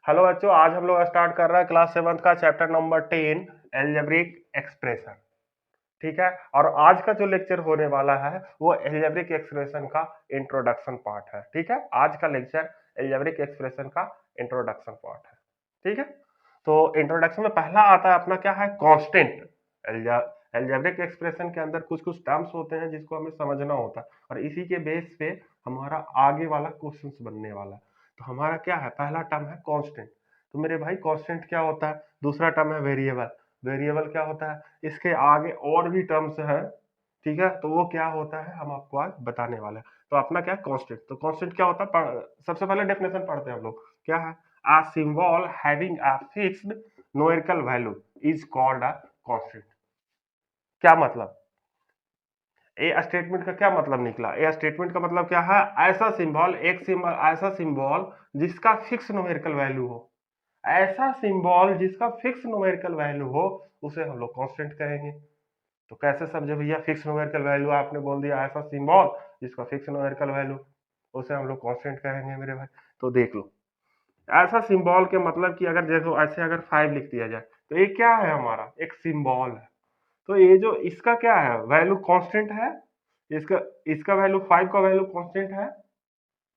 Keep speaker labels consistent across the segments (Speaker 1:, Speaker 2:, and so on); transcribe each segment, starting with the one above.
Speaker 1: Hello बच्चों, आज हम लोग स्टार्ट कर रहे हैं क्लास 7 का चैप्टर नंबर 10 एल्जेब्रिक एक्सप्रेशन। ठीक है। और आज का जो लेक्चर होने वाला है वो एल्जेब्रिक एक्सप्रेशन का इंट्रोडक्शन पार्ट है। ठीक है, आज का लेक्चर एल्जेब्रिक एक्सप्रेशन का इंट्रोडक्शन पार्ट है। ठीक है, तो इंट्रोडक्शन में पहला आता है अपना क्या है, कांस्टेंट। एल्जेब्रिक एक्सप्रेशन के अंदर कुछ कुछ टर्म्स होते हैं जिसको हमें समझना होता है और इसी के बेस पे हमारा आगे वाला क्वेश्चंस बनने वाला है। तो हमारा क्या है, पहला टर्म है कांस्टेंट। तो मेरे भाई कांस्टेंट क्या होता है? दूसरा टर्म है वेरिएबल। वेरिएबल क्या होता है? इसके आगे और भी टर्म्स है। ठीक है, तो वो क्या होता है हम आपको आज बताने वाले हैं। तो अपना क्या है, कांस्टेंट। तो कांस्टेंट क्या होता है? सबसे पहले डेफिनेशन पढ़ते हैं हम लोग। क्या है? a symbol having a fixed numerical value is called a constant। क्या मतलब? ए स्टेटमेंट का क्या मतलब निकला? ए स्टेटमेंट का मतलब क्या है? ऐसा सिंबल, एक सिंबल, ऐसा सिंबल जिसका फिक्स न्यूमेरिकल वैल्यू हो। ऐसा सिंबल जिसका फिक्स न्यूमेरिकल वैल्यू हो उसे हम लोग कांस्टेंट कहेंगे। तो कैसे समझे भैया? फिक्स न्यूमेरिकल वैल्यू आपने बोल दिया, ऐसा सिंबल जिसका फिक्स न्यूमेरिकल वैल्यू, उसे हम लोग कांस्टेंट कहेंगे मेरे भाई। तो देख लो, ऐसा सिंबल के मतलब कि अगर देखो ऐसे अगर 5 लिख दिया जाए तो ये क्या है, हमारा एक सिंबल है। तो ये जो इसका क्या है, वैल्यू कांस्टेंट है। इसका इसका वैल्यू 5 का वैल्यू कांस्टेंट है।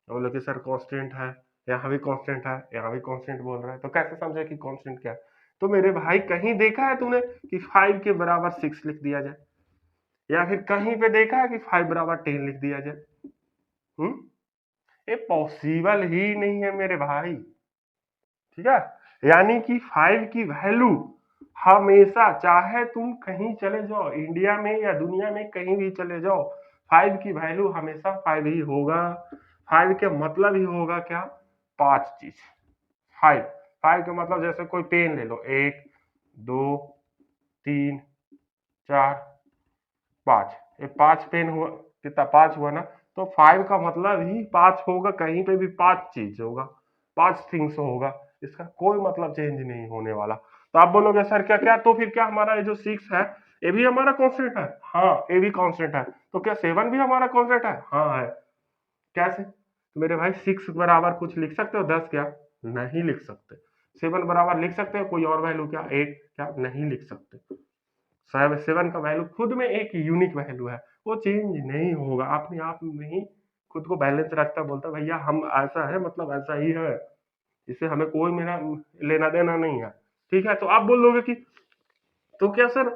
Speaker 1: बोलो कि सर कांस्टेंट है, यहाँ भी कांस्टेंट है, यहाँ भी कांस्टेंट बोल रहा है, तो कैसे समझे कि कांस्टेंट क्या है? तो मेरे भाई कहीं देखा है तूने कि 5 के बराबर 6 लिख दिया जाए, या फिर कहीं पे देखा है कि 5 बराबर 10 लिख दिया जाए? हम्म, ये पॉसिबल ही नहीं है मेरे भाई। ठीक है, यानी कि 5 की वैल्यू हमेशा, चाहे तुम कहीं चले जाओ, इंडिया में या दुनिया में कहीं भी चले जाओ, 5 की वैल्यू हमेशा 5 ही होगा। 5 के मतलब ही होगा क्या? 5 चीज। 5 5 का मतलब जैसे कोई पेन ले लो, 1 2 3 4 5, ये 5 पेन हुआ, कितना? 5 हुआ ना। तो 5 का मतलब ही 5 होगा, कहीं पे भी 5 चीज होगा, 5 थिंग्स होगा। इसका कोई मतलब चेंज नहीं होने वाला। तो आप बोलोगे सर क्या क्या, तो फिर क्या हमारा ये जो 6 है ये भी हमारा कांस्टेंट है? हाँ, ये भी कांस्टेंट है। तो क्या 7 भी हमारा कांस्टेंट है? हाँ है। कैसे? तो मेरे भाई 6 बराबर कुछ लिख सकते हो 10? क्या नहीं लिख सकते। 7 बराबर लिख सकते हो कोई और वैल्यू? क्या 8? क्या नहीं लिख सकते। 7 का वैल्यू खुद में एक यूनिक वैल्यू है, वो चेंज नहीं होगा, अपने आप में ही खुद को बैलेंस रखता, बोलता भैया हम ऐसा है, मतलब ऐसा ही है, इससे हमें कोई मेरा लेना देना नहीं है। ठीक है, तो आप बोल दोगे कि तो क्या सर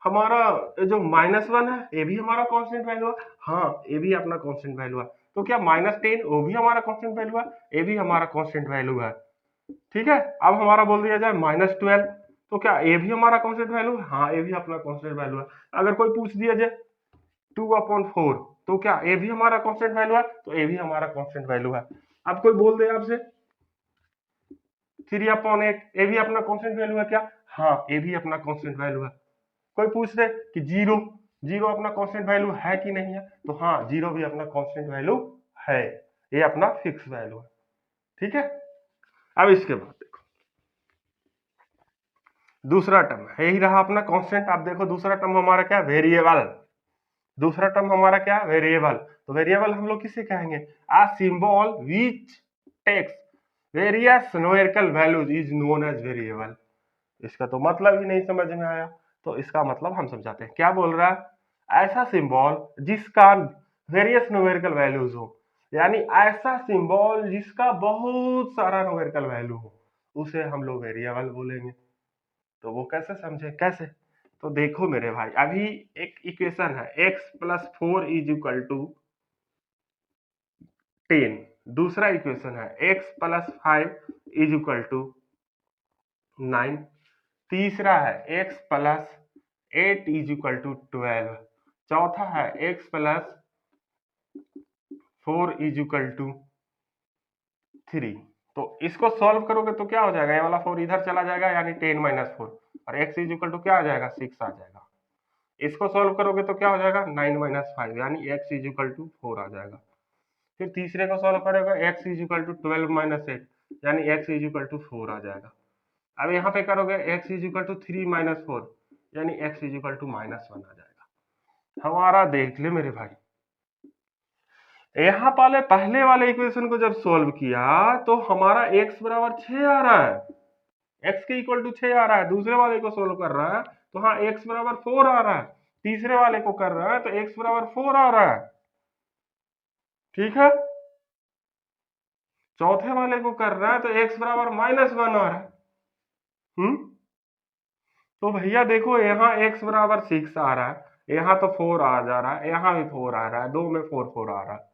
Speaker 1: हमारा जो -1 है ये भी हमारा कांस्टेंट वैल्यू है? हाँ, ये भी अपना कांस्टेंट वैल्यू है। तो क्या -10 वो भी हमारा कांस्टेंट वैल्यू है? ये भी हमारा कांस्टेंट वैल्यू है। ठीक है, अब हमारा बोल दिया जाए -12, तो क्या ये भी हमारा कांस्टेंट वैल्यू है? हाँ, ये भी अपना कांस्टेंट वैल्यू है। अगर कोई पूछ दिया जाए 2/4, तो क्या ये भी हमारा कांस्टेंट वैल्यू है? तो ये भी हमारा कांस्टेंट वैल्यू है। अब कोई बोल दे आपसे 3/8, ये भी अपना कांस्टेंट वैल्यू है क्या? हाँ, ये भी अपना कांस्टेंट वैल्यू है। कोई पूछ दे कि जीरो, जीरो अपना कांस्टेंट वैल्यू है कि नहीं है? तो हाँ, जीरो भी अपना कांस्टेंट वैल्यू है, ये अपना फिक्स वैल्यू है। ठीक है, अब इसके बाद देखो दूसरा टर्म यही रहा अपना कांस्टेंट। आप देखो दूसरा टर्म हमारा क्या, वेरिएबल। दूसरा टर्म हमारा क्या, वेरिएबल। तो वेरिएबल हम लोग किसे कहेंगे? A symbol which takes various numerical values is known as variable. इसका तो मतलब ही नहीं समझ में आया, तो इसका मतलब हम समझाते हैं। क्या बोल रहा है? ऐसा सिंबल जिसका वेरियस न्यूमेरिकल वैल्यूज हो, यानी ऐसा सिंबल जिसका बहुत सारा न्यूमेरिकल वैल्यू हो, उसे हम लोग वेरिएबल बोलेंगे। तो वो कैसे समझे, कैसे? तो देखो मेरे भाई, अभी एक इक्वेशन है x+4 इज इक्वल टू 10। दूसरा इक्वेशन है x+5 इज इक्वल टू 9। तीसरा है x+8 इज इक्वल टू 12। चौथा है x+4 इज इक्वल टू 3। तो इसको सॉल्व करोगे तो क्या हो जाएगा, ये वाला 4 इधर चला जाएगा, यानी 10 - 4, और x इज इक्वल टू क्या आ जाएगा, 6 आ जाएगा। इसको सॉल्व करोगे तो क्या हो जाएगा, 9 - 5, यानी x इज इक्वल टू 4 आ जाएगा। फिर तीसरे को सॉल्व करेगा, x इज इक्वल टू 12 - 8, यानी x इज इक्वल टू 4 आ जाएगा। अब यहाँ पे करोगे x इज इक्वल टू 3 - 4, यानी x इज इक्वल टू -1 आ जाएगा। हमारा देख ले मेरे भाई, यहाँ पहले पहले वाले इक्वेशन को जब सॉल्व किया तो हमारा x बराबर 6 आ रहा है, x के इक्वल टू 6 आ रहा है। दूसरे वाले को सोल्व कर रहा है तो हाँ x बराबर 4 आ रहा है। तीसरे वाले को कर रहा है तो x बराबर 4 आ रहा है, ठीक है। चौथे वाले को कर रहा है तो x बराबर -1 आ रहा है। तो भैया देखो यहाँ x बराबर 6 आ रहा है, यहाँ तो 4 आ जा रहा है, यहाँ भी 4 आ रहा है, दो में 4 4 आ रहा है।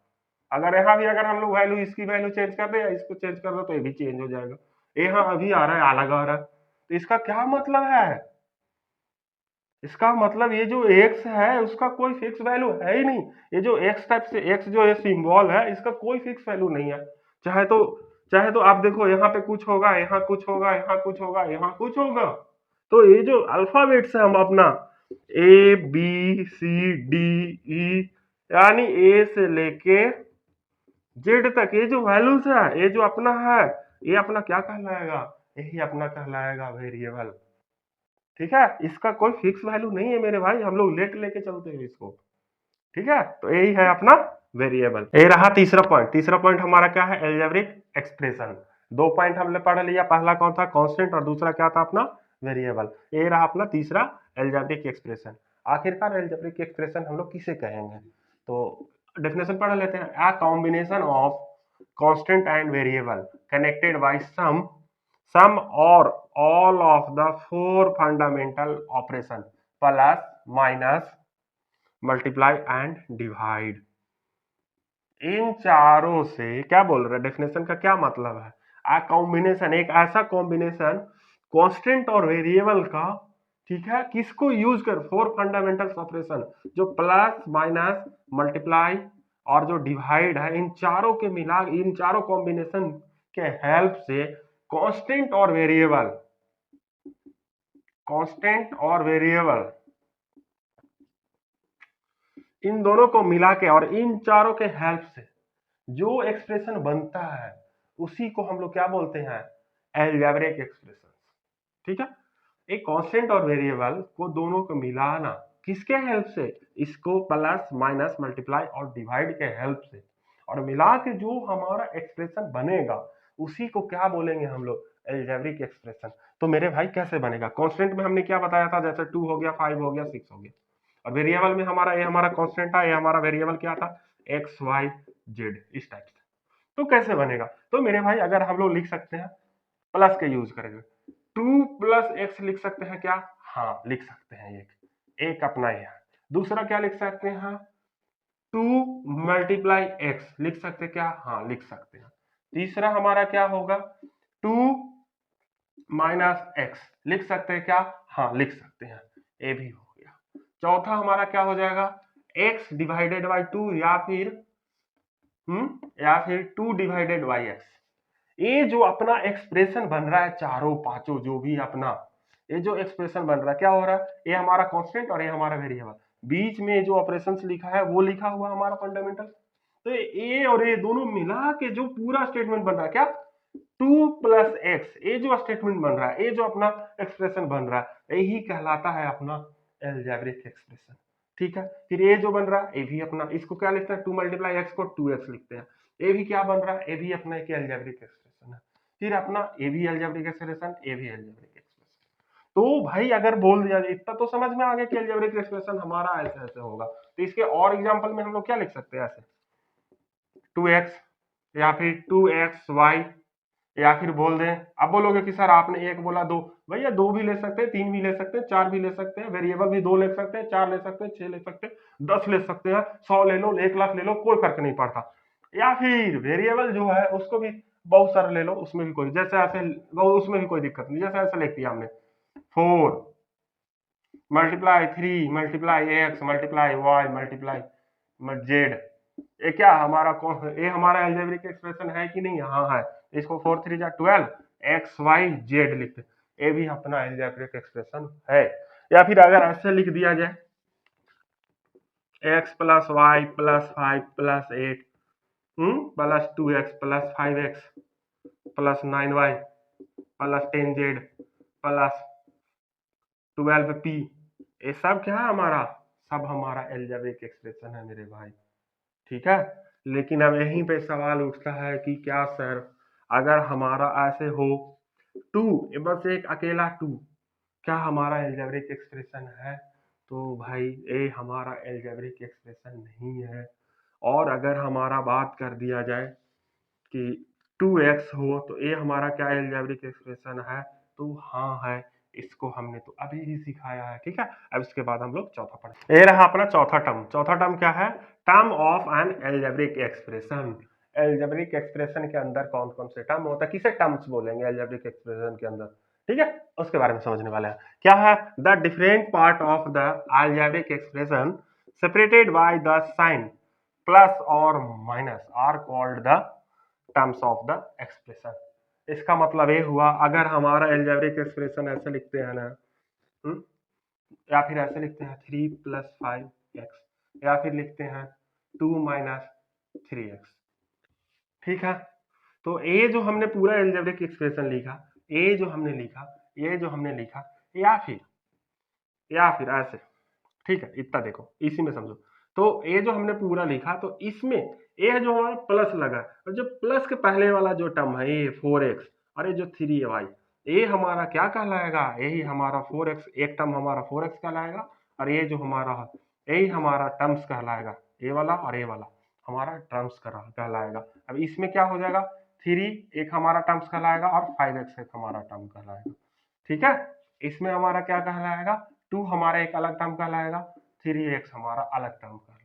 Speaker 1: अगर यहाँ भी अगर हम लोग वैल्यू इसकी वैल्यू चेंज कर दे या इसको चेंज कर दो तो ये भी चेंज हो जाएगा। यहाँ अभी आ रहा है अलग आ रहा है, तो इसका क्या मतलब है? इसका मतलब ये जो x है उसका कोई फिक्स वैल्यू है ही नहीं। ये जो x टाइप से x जो ये सिंबल है इसका कोई फिक्स वैल्यू नहीं है। चाहे तो आप देखो यहाँ पे कुछ होगा, यहाँ कुछ होगा, यहाँ कुछ होगा, यहाँ कुछ होगा। तो ये जो अल्फाबेट्स है हम अपना A B C D E यानी ए से लेके जेड तक ये जो वैल्यूज है ये जो अपना है ये अपना क्या कहलाएगा? यही अपना कहलाएगा वेरिएबल, ठीक है। इसका कोई फिक्स वैल्यू नहीं है मेरे भाई, हम लोग लेट लेके चलते हैं इसको, ठीक है। तो यही है अपना वेरिएबल। ये रहा तीसरा पॉइंट। तीसरा पॉइंट हमारा क्या है? Algebraic expression. दो पॉइंट हमने पढ़ लिया, पहला कौन था? कांस्टेंट, और दूसरा क्या था अपना? वेरिएबल। ये रहा अपना तीसरा एल्जेब्रिक एक्सप्रेशन। आखिरकार एल्जेब्रिक एक्सप्रेशन हम लोग किसे कहेंगे? तो डेफिनेशन पढ़ लेते हैं। A combination of constant and variable connected by some और all of the four fundamental operation plus minus multiply and divide। इन चारों से क्या बोल रहा है? डेफिनेशन का क्या मतलब है? आ कॉम्बिनेशन, एक ऐसा कॉम्बिनेशन कांस्टेंट और वेरिएबल का, ठीक है, किसको यूज कर? फोर फंडामेंटल ऑपरेशन जो प्लस माइनस मल्टीप्लाई और जो डिवाइड है, इन चारों के मिला, इन चारों कॉम्बिनेशन के हेल्प से कांस्टेंट और वेरिएबल, कांस्टेंट और वेरिएबल इन दोनों को मिला के और इन चारों के हेल्प से जो एक्सप्रेशन बनता है उसी को हम लोग क्या बोलते हैं? एल्जेब्रिक एक्सप्रेशन, ठीक है। एक कांस्टेंट और वेरिएबल को दोनों को मिलाना किसके हेल्प से? इसको प्लस माइनस मल्टीप्लाई और डिवाइड के हेल्प से, और मिला के जो हमारा एक्सप्रेशन बनेगा उसी को क्या बोलेंगे हम लोग? Algebraic expression. तो मेरे भाई कैसे बनेगा? कांस्टेंट में हमने क्या बताया था? जैसे 2 हो गया, 5 हो गया, 6 हो गया। और वेरिएबल में हमारा ये हमारा कांस्टेंट था, ये हमारा वेरिएबल क्या था? एक्स वाई जेड, इस टाइप से। तो कैसे बनेगा? तो मेरे भाई अगर हम लोग लिख सकते हैं, प्लस के यूज करेंगे, 2 प्लस एक्स लिख सकते हैं क्या? हाँ लिख सकते हैं। एक अपना ये है। दूसरा क्या लिख सकते हैं? 2 मल्टीप्लाई एक्स लिख सकते हैं क्या? हाँ लिख सकते हैं। तीसरा हमारा क्या होगा? 2 माइनस एक्स लिख सकते हैं क्या? हाँ लिख सकते हैं। ये भी हो गया। चौथा हमारा क्या हो जाएगा? x डिवाइडेड बाई 2 या फिर 2 डिवाइडेड बाई एक्स। ये जो अपना एक्सप्रेशन बन रहा है, चारों पांचों जो भी अपना ये जो एक्सप्रेशन बन रहा है, क्या हो रहा है? ये हमारा कांस्टेंट और ये हमारा वेरिएबल, बीच में जो ऑपरेशंस लिखा है वो लिखा हुआ हमारा फंडामेंटल। तो ये और ये दोनों मिला के जो पूरा स्टेटमेंट बन रहा है क्या? 2 प्लस एक्स, ये जो स्टेटमेंट बन रहा है, ये जो अपना एक्सप्रेशन बन रहा है, यही कहलाता है अपना एल्जेब्रिक एक्सप्रेशन, ठीक है। फिर ये जो बन रहा है ये भी अपना, इसको क्या लिखते हैं? 2 मल्टीप्लाई एक्स को 2x लिखते हैं। ये भी क्या बन रहा है? ये भी अपना एक एल्जेब्रिक एक्सप्रेशन है। फिर अपना ये भी एल्जेब्रिक एक्सप्रेशन, ये भी एल्जेब्रिक एक्सप्रेशन। तो भाई अगर बोल दिया जाए इतना तो समझ में आ गया कि एल्जेब्रिक एक्सप्रेशन हमारा ऐसे ऐसे होगा। तो इसके और एग्जांपल में हम लोग क्या लिख सकते हैं? ऐसे 2x या फिर 2xy, या फिर बोल दें, अब बोलोगे कि सर आपने एक बोला दो, भैया दो भी ले सकते हैं, तीन भी ले सकते हैं, चार भी ले सकते हैं, वेरिएबल भी दो ले सकते हैं, चार ले सकते हैं, 6 ले सकते हैं, 10 ले सकते हैं, 100 ले लो, 1 लाख ले लो, कोई फर्क नहीं पड़ता। या फिर वेरिएबल जो है उसको भी बहुत सारा ले लो, उसमें भी कोई जैसे ऐसे, उसमें भी कोई दिक्कत नहीं। जैसे ऐसे लिख दिया हमने 4 multiply 3 multiply X multiply Y multiply Z, ये क्या हमारा कौन? ये हमारा एल्जेब्रिक एक्सप्रेशन है कि नहीं? हाँ है। इसको 4 3 जा 12 एक्स वाई जेड लिखते, ये भी अपना एल्जेब्रिक एक्सप्रेशन है। या फिर अगर ऐसे लिख दिया जाए X plus Y plus 5 plus 8 plus 2x plus 5x plus 9y plus 10z plus 12p, ये सब क्या है हमारा? सब हमारा एल्जेब्रिक एक्सप्रेशन है मेरे भाई, ठीक है। लेकिन अब यहीं पे सवाल उठता है कि क्या सर, अगर हमारा ऐसे हो टू, बस एक अकेला टू, क्या हमारा एल्जेब्रिक एक्सप्रेशन है? तो भाई ये हमारा एल्जेब्रिक एक्सप्रेशन नहीं है। और अगर हमारा बात कर दिया जाए कि 2x हो तो ये हमारा क्या एल्जेब्रिक एक्सप्रेशन है? तो हाँ है। इसको हमने तो अभी ही सिखाया है, ठीक है। अब इसके बाद हम लोग चौथा पढ़ें। ये रहा अपना चौथा टर्म। चौथा टर्म क्या है? Term of an algebraic expression. Algebraic expression के अंदर कौन कौन से टर्म होता है, किसे टर्म्स बोलेंगे एल्जेब्रिक एक्सप्रेशन के अंदर, ठीक है, उसके बारे में समझने वाले हैं। क्या है? The different part of the algebraic expression separated by the sign plus और minus are called the terms of the expression. इसका मतलब ये हुआ, अगर हमारा एल्जेब्रिक एक्सप्रेशन ऐसे लिखते हैं ना, या फिर ऐसे लिखते हैं 3+5x, या फिर लिखते हैं 2-3x, ठीक है। तो ये जो हमने पूरा एल्जेब्रिक एक्सप्रेशन लिखा, ये जो हमने लिखा, ये जो हमने लिखा, या फिर ऐसे, ठीक है, इतना देखो, इसी में समझो। तो ये जो हमने पूरा लिखा, तो इसमें ये जो हमारा प्लस लगा, और जो प्लस के पहले वाला जो टर्म है ये 4x, और ये जो 3y, ये हमारा क्या कहलाएगा? यही हमारा 4x, एक टर्म हमारा 4x कहलाएगा, और ये जो हमारा यही हमारा टर्म्स कहलाएगा, ये वाला और ये वाला हमारा टर्म्स कहलाएगा। अब इसमें क्या हो जाएगा? 3 एक हमारा टर्म्स कहलाएगा और 5x एक हमारा टर्म कहलाएगा, ठीक है। इसमें हमारा क्या कहलाएगा? 2 हमारा एक अलग टर्म कहलाएगा, 3x हमारा अलग टर्म कहलाएगा।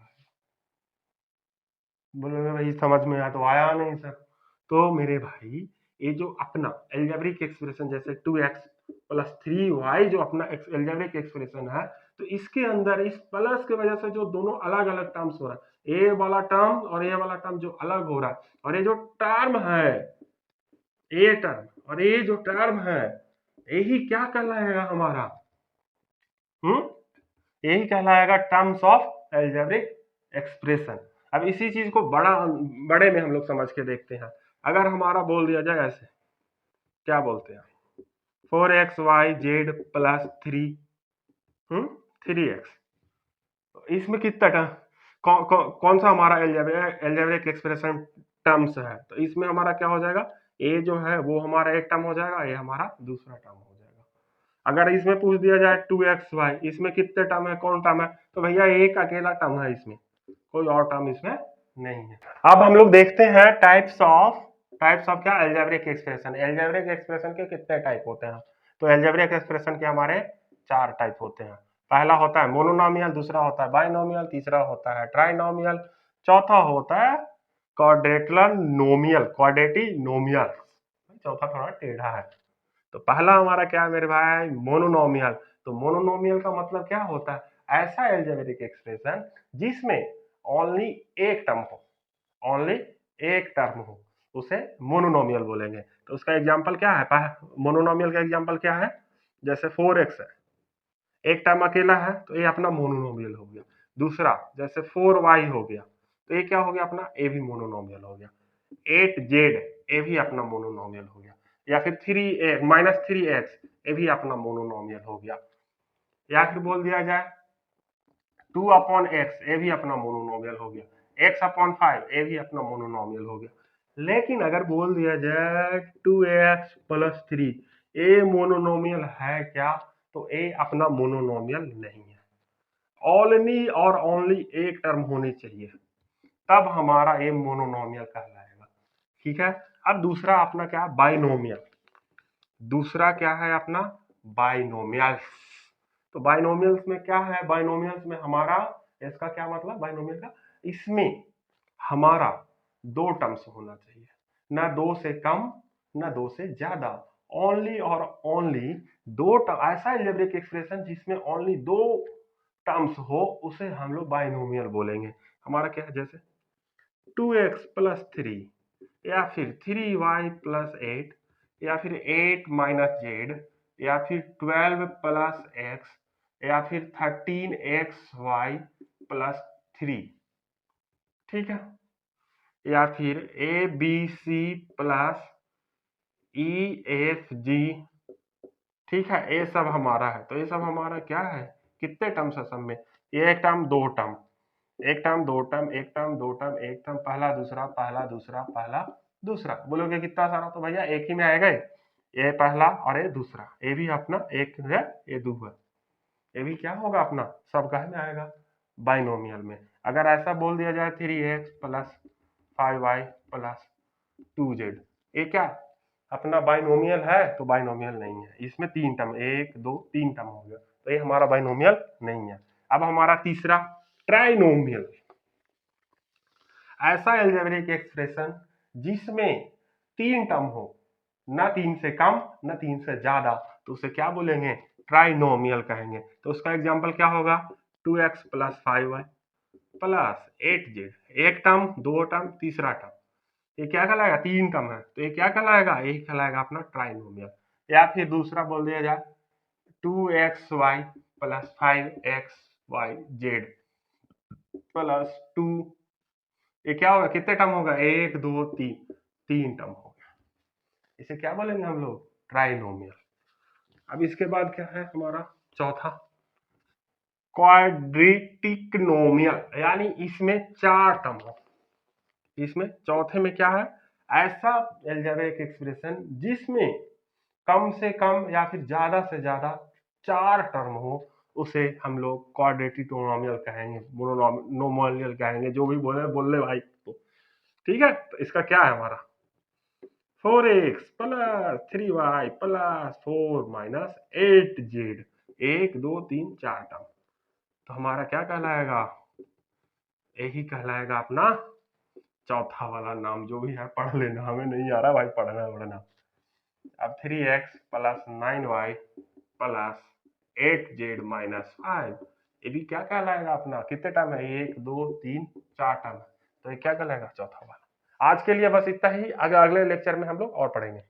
Speaker 1: बोलोगे भाई समझ में आया? तो आया नहीं सर। तो मेरे भाई, ये जो अपना एल्जेब्रिक एक्सप्रेशन जैसे 2x+3y जो अपना एल्जेब्रिक एक्सप्रेशन है, तो इसके अंदर इस प्लस की वजह से जो दोनों अलग अलग टर्म्स हो रहा है, ये वाला टर्म और ये वाला टर्म जो अलग हो रहा है, और ये जो टर्म है, ये टर्म और ये जो टर्म है, यही क्या कहलाएगा हमारा? यही कहलाएगा टर्म्स ऑफ एल्जेब्रिक एक्सप्रेशन। अब इसी चीज को बड़े में हम लोग समझ के देखते हैं। अगर हमारा बोल दिया जाए ऐसे, क्या बोलते हैं? 4xy z+3 इसमें कितना टर्म, कौन सा हमारा एल्जेब्रिक एक्सप्रेशन टर्म्स है? तो इसमें हमारा क्या हो जाएगा? ये जो है वो हमारा एक टर्म हो जाएगा, ये हमारा दूसरा टर्म हो जाएगा। अगर इसमें पूछ दिया जाए 2xy, इसमें कितने टर्म है, कौन टर्म है? तो भैया एक अकेला टर्म है, इसमें कोई और टर्म इसमें नहीं है। अब हम लोग देखते हैं टाइप्स ऑफ क्या? Algebraic expression. एल्जेब्रिक एक्सप्रेशन के कितने टाइप होते हैं? तो एल्जेब्रिक एक्सप्रेशन के हमारे 4 टाइप होते हैं। पहला होता है मोनोनॉमियल, दूसरा होता है बाइनॉमियल, तीसरा होता है ट्राइनॉमियल, चौथा होता है क्वाड्रेटिनोमियल। चौथा थोड़ा टेढ़ा है। तो पहला हमारा क्या है मेरे भाई? मोनोनॉमियल। तो मोनोनॉमियल का मतलब क्या होता है? ऐसा एल्जेब्रिक एक्सप्रेशन जिसमें ओनली एक टर्म हो, ओनली एक टर्म हो, उसे मोनोनॉमियल बोलेंगे। तो उसका एग्जांपल क्या है? मोनोनॉमियल का एग्जांपल क्या है? जैसे 4x है, एक टर्म अकेला है, तो ये अपना मोनोनॉमियल हो गया। दूसरा जैसे 4y हो गया, तो ये क्या हो गया अपना? ये भी मोनोनॉमियल हो गया। 8z, ये भी अपना मोनोनॉमियल हो गया। या फिर 3x, ये भी अपना मोनोनॉमियल हो गया। या फिर बोल दिया जाए 2/x, ये भी अपना मोनोनॉमियल हो गया। x/5, ये भी अपना मोनोनॉमियल हो गया। लेकिन अगर बोल दिया जाए 2x+3, ये मोनोनॉमियल है क्या? तो ये अपना मोनोनॉमियल नहीं है। ओनली और ओनली एक टर्म होनी चाहिए, तब हमारा ये मोनोनॉमियल कहलाएगा, ठीक है। अब दूसरा अपना क्या है? बाइनोमियल। दूसरा क्या है अपना? बाइनोमियल्स। तो बाइनोमियल्स में क्या है? बाइनोमियल्स में हमारा, इसका क्या मतलब बाइनोमियल का? इसमें हमारा दो टर्म्स होना चाहिए, ना दो से कम ना दो से ज्यादा, ओनली और ओनली दो टर्म। ऐसा एल्जेब्रिक एक्सप्रेशन जिसमें ओनली दो टर्म्स हो, उसे हम लोग बाइनोमियल बोलेंगे। हमारा क्या है? जैसे 2x+3, या फिर 3y+8, या फिर 8-z, या फिर 12+x, या फिर 13xy+3, ठीक है। या फिर ABC+EFG, ठीक है। ये सब हमारा है। तो ये सब हमारा क्या है? कितने टर्म्स है सब में? ये एक टर्म, दो टर्म, एक टर्म, दो टर्म, एक टर्म, दो टर्म, एक टर्म, पहला दूसरा, पहला दूसरा, पहला दूसरा। बोलोगे कितना सारा, तो भैया एक ही में आएगा, ये पहला और ये दूसरा, ये भी अपना एक है, ये दो है, ये भी क्या होगा अपना सब कहे में आएगा बाइनोमियल में। अगर ऐसा बोल दिया जाए 3x plus 5y plus 2z, ये क्या अपना बाइनोमियल है? तो बाइनोमियल नहीं है, इसमें तीन टर्म, एक दो तीन टर्म हो गया, तो ये हमारा बाइनोमियल नहीं है। अब हमारा तीसरा ट्राइनोमियल, ऐसा अलजेब्रिक एक्सप्रेशन जिसमें तीन टर्म हो, न तीन से कम न तीन से ज्यादा, तो उसे क्या बोलेंगे? ट्राइनोमियल कहेंगे। तो उसका एग्जांपल क्या होगा? 2x plus 5y plus 8z, एक टर्म, दो टर्म, तीसरा टर्म, ये क्या कहलाएगा? तीन टर्म है, तो ये क्या कहलाएगा? यही कहलाएगा अपना ट्राइनोमियल। या फिर दूसरा बोल दिया जाए 2xy प्लस 5xyz प्लस 2, ये क्या होगा? कितने टर्म होगा? एक दो तीन, तीन टर्म हो गया, इसे क्या बोलेंगे हम लोग? ट्राइनोमियल। अब इसके बाद क्या है हमारा चौथा? क्वाड्रेटिकनोमियल, यानी इसमें चार टर्म हो। इसमें चौथे में क्या है? ऐसा अलजेब्रिक एक्सप्रेशन जिसमें कम से कम या फिर ज्यादा से ज्यादा चार टर्म हो, उसे हम लोग क्वाड्रेटिकनोमियल कहेंगे, मोनोनोमियल कहेंगे, जो भी बोल ले भाई। तो ठीक है, तो इसका क्या है हमारा? 4x plus 3y plus 4 minus 8z, एक दो तीन चार टर्म, तो हमारा क्या कहलाएगा? यही कहलाएगा अपना चौथा वाला नाम, जो भी है पढ़ लेना, हमें नहीं आ रहा भाई पढ़ना। अब 3x plus 9y plus 8z minus 5, ये भी क्या कहलाएगा अपना? कितने टर्म है? एक दो तीन चार टर्म है, तो ये क्या कहलाएगा? चौथा वाला। आज के लिए बस इतना ही, अगले लेक्चर में हम लोग और पढ़ेंगे।